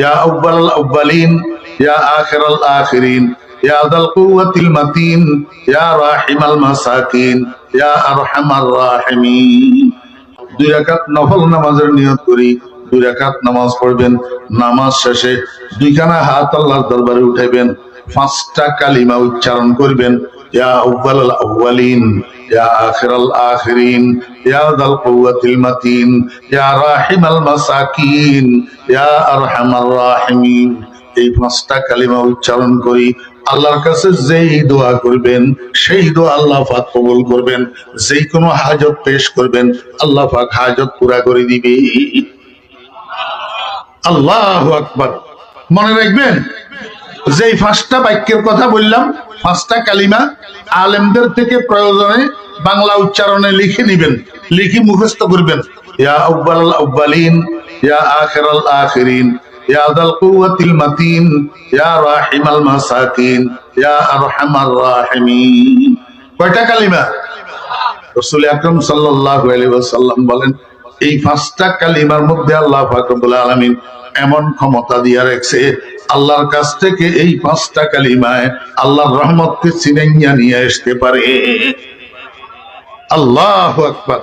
ইয়া আউয়ালাল আউয়ালিন ইয়া আখিরাল আখিরিন ইয়া যাল কুওয়াতিল মাতিন ইয়া রাহিমাল মাসাকিন ইয়া আরহামার রাহিমিন। 2 রাকাত নফল নামাজের নিয়ত করি, 2 রাকাত নামাজ পড়বেন। নামাজ শেষে 2 খানা হাত আল্লাহর দরবারে উঠাইবেন, 5টা কালিমা উচ্চারণ করবেন। ইয়া আউয়ালাল আউয়ালিন ইয়া আখিরাল আখিরিন ইয়া যাল কুওয়াতিল মাতিন ইয়া রাহিমাল মাসাকিন ইয়া আরহামার রাহিমিন। এই 5টা কালিমা উচ্চারণ করি আল্লাহর কাছে যেই দোয়া করবেন সেই দোয়া আল্লাহ পাক কবুল করবেন। যেই কোনো হাজত পেশ করবেন আল্লাহ পাক হাজত পুরা করে দিবে। আল্লাহু আকবার। মনে রাখবেন, যেই 5টা বাক্যের কথা বললাম, 5টা কালিমা আলেমদের থেকে প্রয়োজনে বাংলা উচ্চারণে লিখে নিবেন, লিখে মুখস্থ করবেন। ইয়া আউয়ালাল আউয়ালিন ইয়া আখিরাল আখিরিন ইয়া যাল কুওয়াতিল মাতিন ইয়া রাহিমাল মাসাকিন ইয়া আরহামার রাহিমিন। কয়টা কালিমা? রাসূল আকরাম সাল্লাল্লাহু আলাইহি ওয়াসাল্লাম বলেন, এই 5টা কালিমার মধ্যে আল্লাহ পাক রব্বুল আলামিন এমন ক্ষমতা দিয়া রাখছে, আল্লাহর কাছ থেকে এই 5টা কালিমায় আল্লাহর রহমতকে ছিনাইয়া নিয়ে আসতে পারে। আল্লাহু আকবার।